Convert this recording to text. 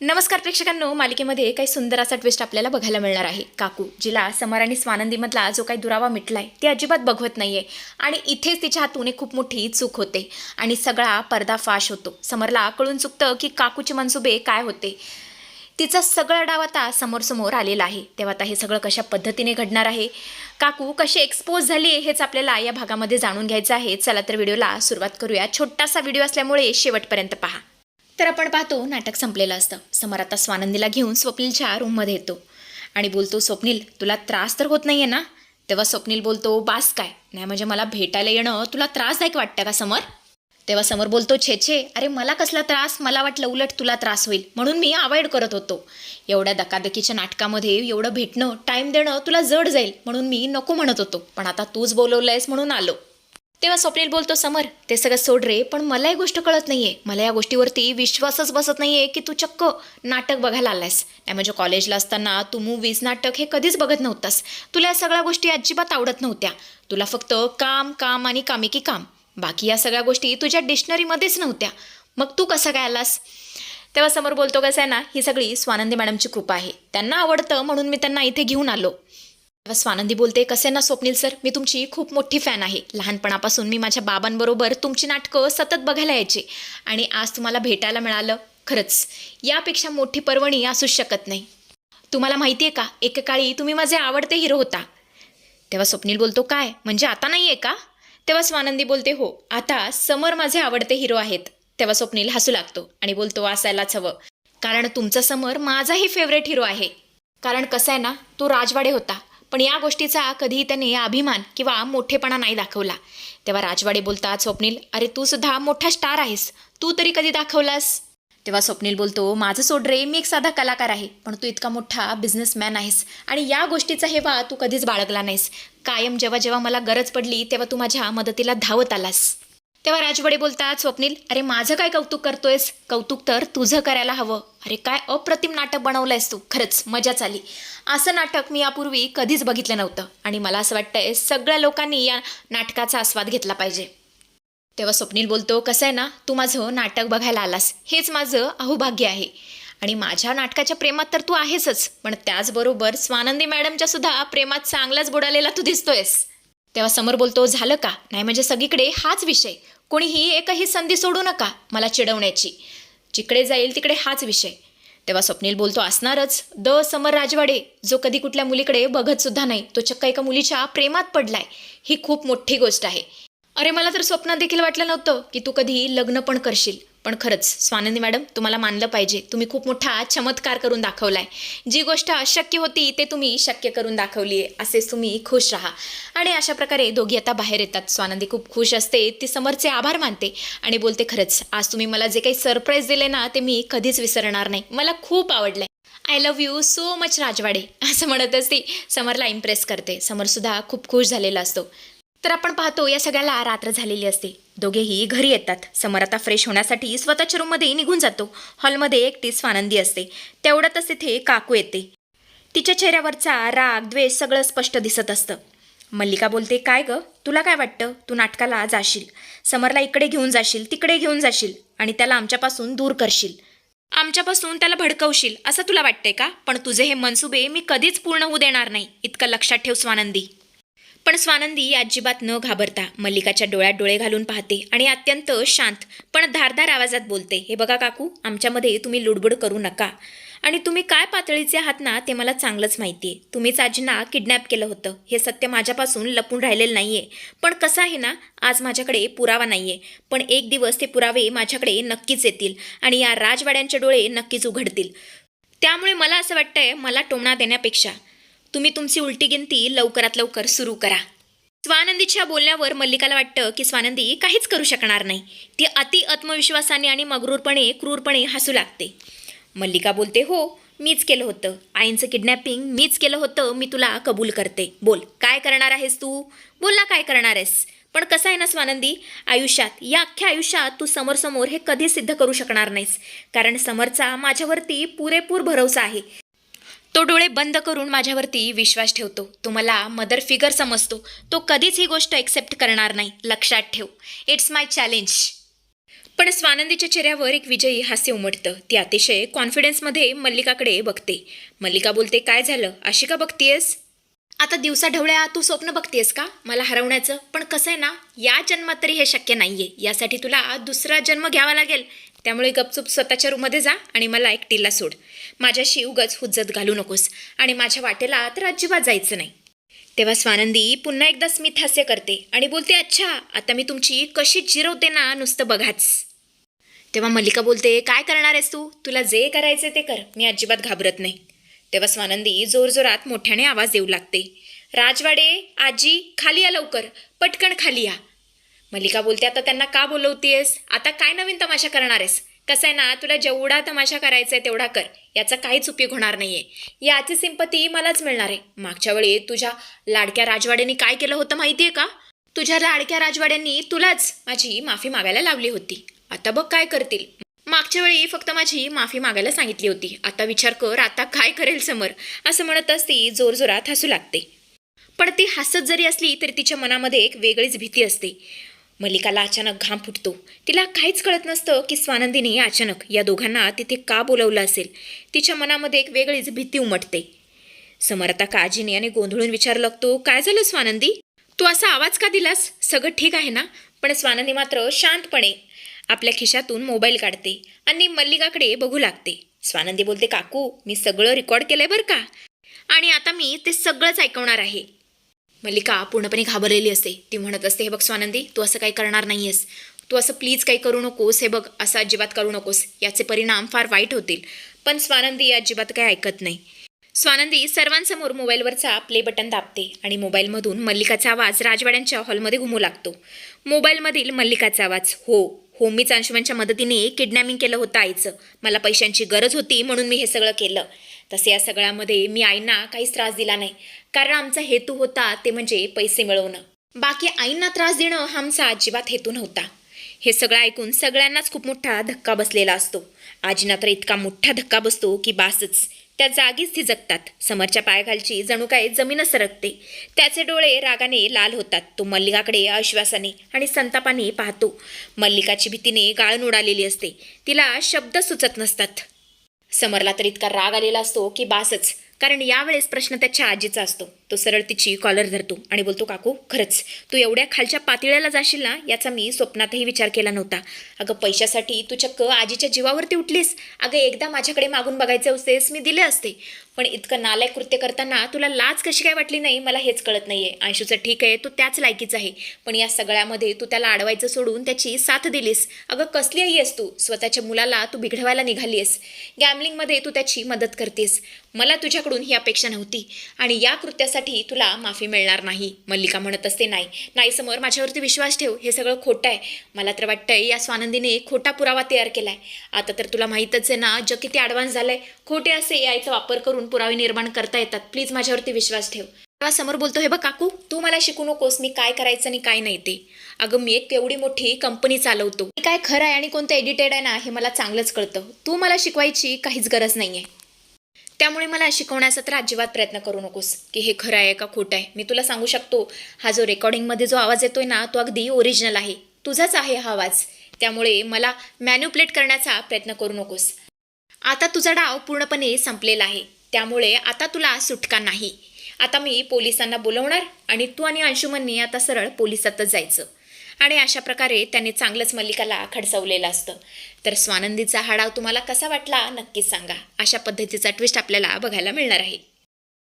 नमस्कार प्रेक्षकांनो, मालिकेमध्ये काही सुंदर असा ट्विस्ट आपल्याला बघायला मिळणार आहे. काकू जिला समर आणि स्वानंदीमधला जो काही दुरावा मिटलाय ते अजिबात बघवत नाहीये आणि इथेच तिच्या हातून एक खूप मोठी चूक होते आणि सगळा पर्दाफाश होतो. समरला कळून चुकतं की काकूचे मनसुबे काय होते. तिचा सगळा डाव आता समोर आलेला आहे. तेव्हा आता हे सगळं कशा पद्धतीने घडणार आहे, काकू कशी एक्सपोज झाली हेच आपल्याला या भागामध्ये जाणून घ्यायचं आहे. चला तर व्हिडिओला सुरुवात करूया. छोटासा व्हिडिओ असल्यामुळे शेवटपर्यंत पहा. तर आपण पाहतो नाटक संपलेलं असतं. समर आता स्वानंदीला घेऊन स्वप्नीलच्या रूममध्ये येतो आणि बोलतो, स्वप्नील तुला त्रास तर होत नाहीये ना? तेव्हा स्वप्नील बोलतो, बास काय नाही म्हणजे मला भेटायला येणं तुला त्रासदायक वाटतं का समर? तेव्हा समर बोलतो, छे अरे मला कसला त्रास, मला वाटलं उलट तुला त्रास होईल म्हणून मी अवॉइड करत होतो. एवढ्या दकादकीच्या नाटकामध्ये एवढं भेटणं टाईम देणं तुला जड जाईल म्हणून मी नको म्हणत होतो, पण आता तूच बोलवलंयस म्हणून आलो. तेव्हा स्वप्नील बोलतो, समर ते सगळं सोड रे, पण मला ही गोष्ट कळत नाहीये, मला या गोष्टीवरती विश्वासच बसत नाहीये की तू चक्क नाटक बघायला आलायस. नाही म्हणजे कॉलेजला असताना तू मूवीज नाटक हे कधीच बघत नव्हतास. तुला या सगळ्या गोष्टी अजिबात आवडत नव्हत्या. तुला फक्त काम काम आणि कामे की काम, बाकी या सगळ्या गोष्टी तुझ्या डिक्शनरीमध्येच नव्हत्या. मग तू कसं काय आलास? तेव्हा समोर बोलतो, कसं आहे ना, ही सगळी स्वानंदी मॅडमची कृपा आहे, त्यांना आवडतं म्हणून मी त्यांना इथे घेऊन आलो. तेव्हा स्वानंदी बोलते, कसे ना स्वप्नील सर, मी तुमची खूप मोठी फॅन आहे. लहानपणापासून मी माझ्या बाबांबरोबर तुमची नाटकं सतत बघायला यायचे आणि आज तुम्हाला भेटायला मिळालं, खरंच यापेक्षा मोठी पर्वणी असूच शकत नाही. तुम्हाला माहिती आहे का, एकेकाळी तुम्ही माझे आवडते हिरो होता. तेव्हा स्वप्नील बोलतो, काय म्हणजे आता नाही आहे का? तेव्हा स्वानंदी बोलते, हो आता समर माझे आवडते हिरो आहेत. तेव्हा स्वप्नील हसू लागतो आणि बोलतो, असायलाच हवं, कारण तुमचा समर माझाही फेवरेट हिरो आहे. कारण कसं आहे ना, तो राजवाडे होता पण या गोष्टीचा कधीही त्याने अभिमान किंवा मोठेपणा नाही दाखवला. तेव्हा राजवाडे बोलतात, स्वप्नील अरे तू सुद्धा मोठा स्टार आहेस, तू तरी कधी दाखवलास? तेव्हा स्वप्नील बोलतो, माझं सोड रे, मी एक साधा कलाकार आहे, पण तू इतका मोठा बिझनेसमॅन आहेस आणि या गोष्टीचा हेवा तू कधीच बाळगला नाहीस. कायम जेव्हा जेव्हा मला गरज पडली तेव्हा तू माझ्या मदतीला धावत आलास. तेव्हा राजवाडे बोलतात, स्वप्नील अरे माझं काय कौतुक करतोयस, कौतुक तर तुझं करायला हवं. अरे काय अप्रतिम नाटक बनवलंयस तू, खरंच मजाच आली. असं नाटक मी यापूर्वी कधीच बघितलं नव्हतं आणि मला असं वाटतंय सगळ्या लोकांनी या नाटकाचा आस्वाद घेतला पाहिजे. तेव्हा स्वप्नील बोलतो, कसं आहे ना, तू माझं नाटक बघायला आलास हेच माझं अहोभाग्य आहे आणि माझ्या नाटकाच्या प्रेमात तर तू आहेसच, पण त्याचबरोबर स्वानंदी मॅडमच्या सुद्धा प्रेमात चांगलाच बुडालेला तू दिसतोयस. तेव्हा समर बोलतो, झालं का नाही म्हणजे सगळीकडे हाच विषय, कोणीही एकही संधी सोडू नका मला चिडवण्याची, जिकडे जाईल तिकडे हाच विषय. तेव्हा स्वप्नील बोलतो, असणारच, द समर राजवाडे जो कधी कुठल्या मुलीकडे बघत सुद्धा नाही, तो चक्क एका मुलीच्या प्रेमात पडलाय, ही खूप मोठी गोष्ट आहे. अरे मला तर स्वप्नात देखील वाटलं नव्हतं की तू कधी लग्न पण करशील, पण खरंच स्वानंदी मॅडम तुम्हाला मानलं पाहिजे, तुम्ही खूप मोठा चमत्कार करून दाखवलाय. जी गोष्ट अशक्य होती ते तुम्ही शक्य करून दाखवली आहे, असेच तुम्ही खुश राहा. आणि अशा प्रकारे दोघी आता बाहेर येतात. स्वानंदी खूप खुश असते, ती समरचे आभार मानते आणि बोलते, खरंच आज तुम्ही मला जे काही सरप्राईज दिले ना ते मी कधीच विसरणार नाही, मला खूप आवडलंय. I love you so much Rajwade, असं म्हणतच ती समरला इम्प्रेस करते. समरसुद्धा खूप खुश झालेला असतो. तर आपण पाहतो या सगळ्याला रात्र झालेली असते. दोघेही घरी येतात. समर आता फ्रेश होण्यासाठी स्वतःच्या रूममध्ये निघून जातो. हॉलमध्ये एकटी स्वानंदी असते. तेवढ्यातच तिथे काकू येते. तिच्या चेहऱ्यावरचा राग द्वेष सगळं स्पष्ट दिसत असतं. मल्लिका बोलते, काय गं तुला काय वाटतं, तू नाटकाला जाशील, समरला इकडे घेऊन जाशील तिकडे घेऊन जाशील आणि त्याला आमच्यापासून दूर करशील, आमच्यापासून त्याला भडकवशील असं तुला वाटतंय का? पण तुझे हे मनसुबे मी कधीच पूर्ण होऊ देणार नाही, इतकं लक्षात ठेव स्वानंदी. पण स्वानंदी अजिबात न घाबरता मल्लिकाच्या डोळ्यात डोळे घालून पाहते आणि अत्यंत शांत पण धारदार आवाजात बोलते, हे बघा काकू, आमच्यामध्ये तुम्ही लुडबुड करू नका आणि तुम्ही काय पातळीचे आहात ना ते मला चांगलंच माहिती आहे. तुम्हीच आजींना किडनॅप केलं होतं, हे सत्य माझ्यापासून लपून राहिलेलं नाही आहे. पण कसं आहे ना, आज माझ्याकडे पुरावा नाही आहे, पण एक दिवस ते पुरावे माझ्याकडे नक्कीच येतील आणि या राजवाड्यांचे डोळे नक्कीच उघडतील. त्यामुळे मला असं वाटतंय, मला टोमणा देण्यापेक्षा तुम्ही तुमची उलटी गिनती लवकरात लवकर सुरू करा. स्वानंदीच्या बोलण्यावर मल्लिकाला वाटतं की स्वानंदी काहीच करू शकणार नाही. ती अति आत्मविश्वासाने आणि मगरूरपणे क्रूरपणे हसू लागते. मल्लिका बोलते, हो मीच केलं होतं, आईंचं किडनॅपिंग मीच केलं होतं, मी तुला कबूल करते. बोल काय करणार आहेस तू, बोल ना काय करणार आहेस. पण कसं आहे ना स्वानंदी, आयुष्यात या अख्ख्या आयुष्यात तू समोर हे कधीच सिद्ध करू शकणार नाहीस, कारण समरचा माझ्यावरती पुरेपूर भरवसा आहे. तो डोळे बंद करून माझ्यावरती विश्वास ठेवतो, तो मला मदर फिगर समजतो, तो कधीच ही गोष्ट एक्सेप्ट करणार नाही, लक्षात ठेव. It's my challenge. पण स्वानंदीच्या चेहऱ्यावर एक विजयी हास्य उमटतं. ती अतिशय कॉन्फिडन्समध्ये मल्लिकाकडे बघते. मल्लिका बोलते, काय झालं, अशी का बघतीयस? आता दिवसा ढवळ्या तू स्वप्न बघतेस का मला हरवण्याचं? पण कसं आहे ना, या जन्मात तरी हे शक्य नाहीये. यासाठी तुला दुसरा जन्म घ्यावा लागेल. त्यामुळे गपचूप स्वतःच्या रूममध्ये जा आणि मला एकटीला सोड. माझ्याशी उगाच हुज्जत घालू नकोस आणि माझ्या वाटेला तर अजिबात जायचं नाही. तेव्हा स्वानंदी पुन्हा एकदा स्मित हास्य करते आणि बोलते, अच्छा आता मी तुमची कशी जिरवते ना, नुसतं बघाच. तेव्हा मल्लिका बोलते, काय करणार आहेस तू? तुला जे करायचे ते कर, मी अजिबात घाबरत नाही. तेव्हा स्वानंदी जोरजोरात मोठ्याने आवाज देऊ लागते, राजवाडे आजी खाली या लवकर, पटकन खाली या. मल्लिका बोलते, आता त्यांना का बोलवतेस? आता काय नवीन तमाशा करणार आहेस? कसं आहे ना, तुला जेवढा तमाशा करायचा आहे तेवढा कर, याचा काहीच उपयोग होणार नाहीये. याची सिंपती मलाच मिळणार आहे. मागच्या वेळी तुझ्या लाडक्या राजवाड्यांनी काय केलं होतं माहितीये का? तुझ्या लाडक्या राजवाड्यांनी तुलाच माझी माफी मागायला लावली होती. आता बघ काय करतील. मागच्या वेळी फक्त माझी माफी मागायला सांगितली होती. आता विचार कर आता काय करेल समर. असं म्हणतच ती जोरजोरात हसू लागते. पण ती हसत जरी असली तरी तिच्या मनामध्ये एक वेगळीच भीती असते. मल्लिकाला अचानक घाम फुटतो. तिला काहीच कळत नसतं की स्वानंदीने अचानक या दोघांना तिथे का बोलवलं असेल. तिच्या मनामध्ये एक वेगळीच भीती उमटते. समर आता काळजीने आणि गोंधळून विचारू लागतो, काय झालं स्वानंदी? तू असा आवाज का दिलास? सगळं ठीक आहे ना? पण स्वानंदी मात्र शांतपणे आपल्या खिशातून मोबाईल काढते आणि मल्लिकाकडे बघू लागते. स्वानंदी बोलते, काकू मी सगळं रेकॉर्ड केलंय बरं का, आणि आता मी ते सगळंच ऐकवणार आहे. मल्लिका पूर्णपणे घाबरलेली असते. ती म्हणत असते, हे बघ स्वानंदी, तू असं काही करणार नाहीयेस. तू असं प्लीज काही करू नकोस. हे बघ असं अजिबात करू नकोस. याचे परिणाम फार वाईट होतील. पण स्वानंदी अजिबात काही ऐकत नाही. स्वानंदी सर्वांसमोर मोबाईलवरचा प्ले बटन दाबते आणि मोबाईलमधून मल्लिकाचा आवाज राजवाड्यांच्या हॉलमध्ये घुमू लागतो. मोबाईलमधील मल्लिकाचा आवाज, हो मीच अंशुमनच्या मदतीने किडनॅपिंग केलं होतं आईचं. मला पैशांची गरज होती म्हणून मी हे सगळं केलं. तसे या सगळ्यामध्ये मी आईंना काहीच त्रास दिला नाही, कारण आमचा हेतू होता ते म्हणजे पैसे मिळवणं. बाकी आईंना त्रास देणं हा आमचा अजिबात हेतू नव्हता. हे सगळं ऐकून सगळ्यांनाच खूप मोठा धक्का बसलेला असतो. आजींना तर इतका मोठा धक्का बसतो की बासच. त्या जागीच ती जगतात. समरच्या पायाखालची जणू काय जमीनच सरकते. त्याचे डोळे रागाने लाल होतात. तो मल्लिकाकडे अविश्वासाने आणि संतापाने पाहतो. मल्लिकाची भीतीने गाळण उडालेली असते. तिला शब्द सुचत नसतात. समरला तर इतका राग आलेला असतो की बासच, कारण यावेळेस प्रश्न त्याच्या आजीचा असतो. तो सरळ तिची कॉलर धरतो आणि बोलतो, काकू खरंच तू एवढ्या खालच्या पातळीला जाशील ना, याचा मी स्वप्नातही विचार केला नव्हता. अगं पैशासाठी तू चक्क आजीच्या जीवावरती उठलीस. अगं एकदा माझ्याकडे मागून बघायचे होतेस, मी दिले असते. पण इतकं नालायक कृत्य करताना तुला लाज कशी काय वाटली नाही मला हेच कळत नाहीये. अंशूचं ठीक आहे, तो त्याच लायकीचा आहे, पण या सगळ्यामध्ये तू त्याला अडवायचं सोडून त्याची साथ दिलीस. अगं कसली आई आहेस तू? स्वतःच्या मुलाला तू बिघडवायला निघालीस. गॅमलिंगमध्ये तू त्याची मदत करतेस. मला तुझ्याकडून ही अपेक्षा नव्हती आणि या कृत्यासाठी तुला माफी मिळणार नाही. मल्लिका म्हणत असते, नाही समोर, माझ्यावरती विश्वास ठेव. हे सगळं खोटं आहे. मला तर वाटतंय या स्वानंदीने खोटा पुरावा तयार केलाय. आता तर तुला माहीतच आहे ना, जग किती ॲडव्हान्स झालंय. खोटे असे याचा वापर करून पुरावे निर्माण करता येतात. प्लीज माझ्यावरती विश्वास ठेव. तेव्हा समोर बोलतो, हे बघ काकू, तू मला शिकू नकोस मी काय करायचं आणि काय नाही ते. अगं मी एक केवढी मोठी कंपनी चालवतो. काय खरं आहे आणि कोणतं एडिटेड आहे ना, हे मला चांगलंच कळतं. तू मला शिकवायची काहीच गरज नाही आहे. त्यामुळे मला शिकवण्याचा तर अजिबात प्रयत्न करू नकोस की हे खरं आहे का खोटं आहे. मी तुला सांगू शकतो, हा जो रेकॉर्डिंगमध्ये जो आवाज येतोय ना, तो अगदी ओरिजिनल आहे. तुझाच आहे हा आवाज. त्यामुळे मला मॅन्युप्लेट करण्याचा प्रयत्न करू नकोस. आता तुझा डाव पूर्णपणे संपलेला आहे. त्यामुळे आता तुला सुटका नाही. आता मी पोलिसांना बोलवणार आणि तू आणि अंशुमननी आता सरळ पोलिसातच जायचं. आणि अशा प्रकारे त्यांनी चांगलंच मल्लिकाला खडसवलेलं असतं. तर स्वानंदीचा हा डाव तुम्हाला कसा वाटला नक्कीच सांगा. अशा पद्धतीचा ट्विस्ट आपल्याला बघायला मिळणार आहे.